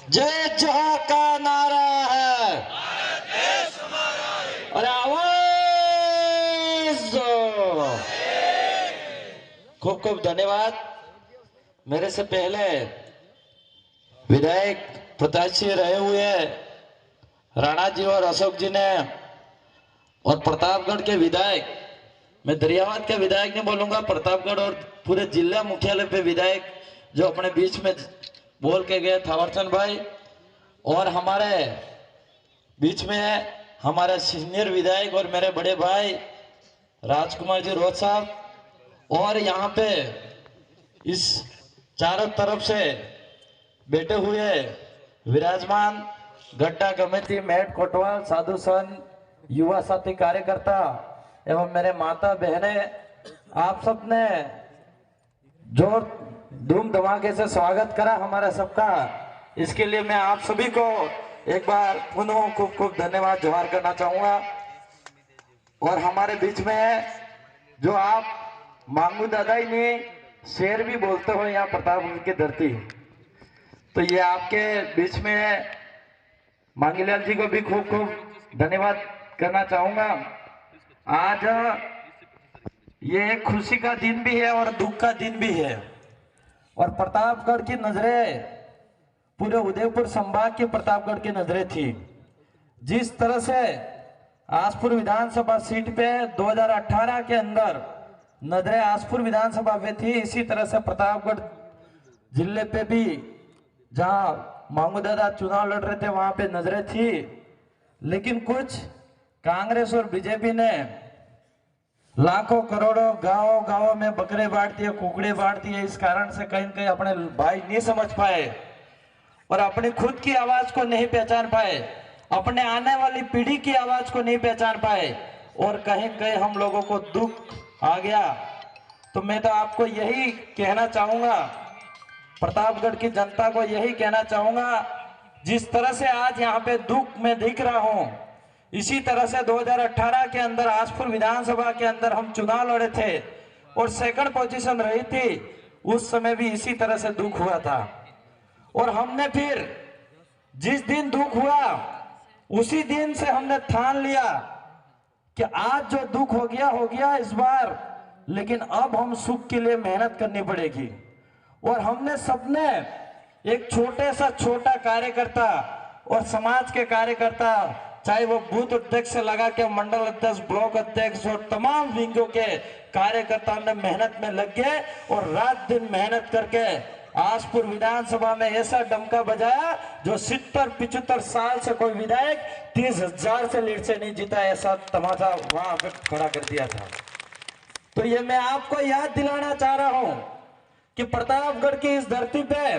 जय जहाँ का नारा है और आवाज दो। खूब खूब धन्यवाद। मेरे से पहले विधायक प्रत्याशी रहे हुए राणा जी और अशोक जी ने, और प्रतापगढ़ के विधायक, मैं दरियावाद के विधायक नहीं बोलूंगा, प्रतापगढ़ और पूरे जिला मुख्यालय पे विधायक जो अपने बीच में बोल के गए थावरचंद भाई, और हमारे बीच में है हमारे सीनियर विधायक और मेरे बड़े भाई राजकुमार जी रोज साहब, और यहाँ पे इस चारों तरफ से बैठे हुए विराजमान गड्ढा कमेटी, मेट कोटवाल, साधु संत, युवा साथी कार्यकर्ता एवं मेरे माता बहने, आप सब ने जोर धूम धमाके से स्वागत करा हमारा सबका। इसके लिए मैं आप सभी को एक बार पुनः खूब खूब धन्यवाद जोहार करना चाहूंगा। और हमारे बीच में है जो आप मांगू दादा ही नहीं शेर भी बोलते हो यहाँ प्रतापगढ़ की धरती, तो ये आपके बीच में है। मांगीलाल जी को भी खूब खूब धन्यवाद करना चाहूंगा। आज ये एक खुशी का दिन भी है और दुख का दिन भी है, और प्रतापगढ़ की नजरें पूरे उदयपुर संभाग के प्रतापगढ़ की नजरें थी। जिस तरह से आसपुर विधानसभा सीट पे 2018 के अंदर नजरें आसपुर विधानसभा पे थी, इसी तरह से प्रतापगढ़ जिले पे भी जहां मांगू दादा चुनाव लड़ रहे थे वहां पे नजरें थी। लेकिन कुछ कांग्रेस और बीजेपी ने लाखों करोड़ों गांवों गांवों में बकरे बांट दिए, कुकड़े बांट दिए। इस कारण से कहीं कहीं अपने भाई नहीं समझ पाए और अपनी खुद की आवाज को नहीं पहचान पाए, अपने आने वाली पीढ़ी की आवाज को नहीं पहचान पाए, और कहीं कहीं हम लोगों को दुख आ गया। तो मैं तो आपको यही कहना चाहूंगा, प्रतापगढ़ की जनता को यही कहना चाहूंगा, जिस तरह से आज यहाँ पे दुख में दिख रहा हूं, इसी तरह से 2018 के अंदर आसपुर विधानसभा के अंदर हम चुनाव लड़े थे और सेकंड पोजीशन रही थी, उस समय भी इसी तरह से दुख हुआ था। और हमने फिर जिस दिन दुख हुआ उसी दिन से हमने ठान लिया कि आज जो दुख हो गया इस बार, लेकिन अब हम सुख के लिए मेहनत करनी पड़ेगी। और हमने सबने एक छोटे सा छोटा कार्यकर्ता और समाज के कार्यकर्ता, चाहे वो बूथ अध्यक्ष से लगा के मंडल अध्यक्ष, ब्लॉक अध्यक्ष और तमाम विंगों के कार्यकर्ता ने मेहनत में लग गए और रात दिन मेहनत करके आसपुर विधानसभा में ऐसा डंका बजाया जो 70-75 साल से कोई विधायक 30,000 से लीड से नहीं जीता, ऐसा तमाशा वहां पे खड़ा कर दिया था। तो ये मैं आपको याद दिलाना चाह रहा हूं कि प्रतापगढ़ की इस धरती पे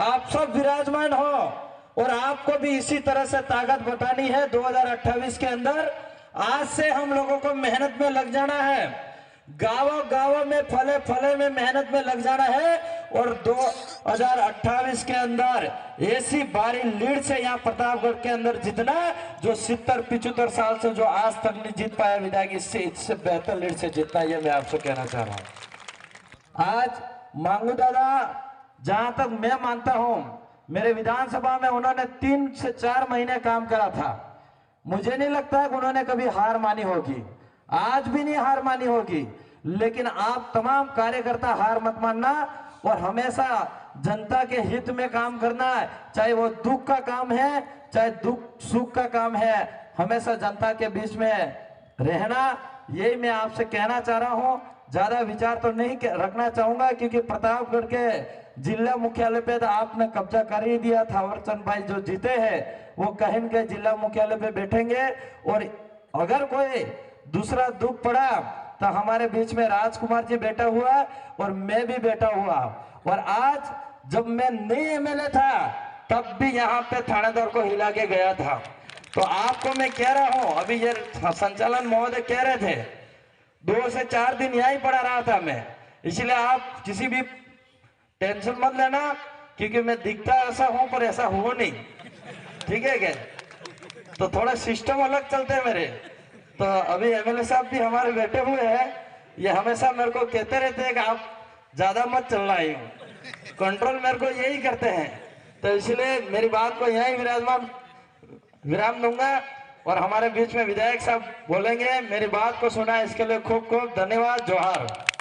आप सब विराजमान हो और आपको भी इसी तरह से ताकत बतानी है। 2028 के अंदर आज से हम लोगों को मेहनत में लग जाना है, गांवों गांवों में फले फले में मेहनत में लग जाना है, और 2028 के अंदर ऐसी भारी लीड से यहाँ प्रतापगढ़ के अंदर जीतना जो 70-75 साल से जो आज तक नहीं जीत पाया विधायक, इससे बेहतर लीड से जीतना, ये मैं आपसे कहना चाह रहा हूं। आज मांगू दादा, जहां तक मैं मानता हूं, मेरे विधानसभा में उन्होंने 3 से 4 महीने काम करा था। मुझे नहीं लगता है कि उन्होंने कभी हार मानी होगी, आज भी नहीं हार मानी होगी। लेकिन आप तमाम कार्यकर्ता हार मत मानना और हमेशा जनता के हित में काम करना है, चाहे वो दुख का काम है चाहे दुख सुख का काम है, हमेशा जनता के बीच में रहना, यही मैं आपसे कहना चाह रहा हूं। ज्यादा विचार तो नहीं रखना चाहूंगा क्योंकि प्रतापगढ़ के जिला मुख्यालय पे तो आपने कब्जा कर ही दिया। थावरचंद भाई जो जीते हैं वो कहीं के जिला मुख्यालय पे बैठेंगे, और अगर कोई दूसरा दुख पड़ा तो हमारे बीच में राजकुमार जी बैठा हुआ और मैं भी बैठा हुआ। और आज जब मैं नई एमएलए था तब भी यहाँ पे थानेदार को हिला के गया था। तो आपको मैं कह रहा हूँ, अभी ये संचालन महोदय कह रहे थे 2 से 4 दिन यहीं पड़ा रहा था मैं, इसलिए आप किसी भी टेंशन मत लेना क्योंकि मैं दिखता ऐसा हूं पर ऐसा हुआ नहीं, ठीक है क्या? तो थोड़ा सिस्टम अलग चलते हैं मेरे। तो अभी एमएलए साहब भी हमारे बैठे हुए हैं, ये हमेशा मेरे को कहते रहते हैं कि आप ज्यादा मत चलना ही, कंट्रोल मेरे को यही करते हैं। तो इसलिए मेरी बात को यहीं विराम दूंगा और हमारे बीच में विधायक साहब बोलेंगे। मेरी बात को सुना इसके लिए खूब खूब धन्यवाद। जोहार।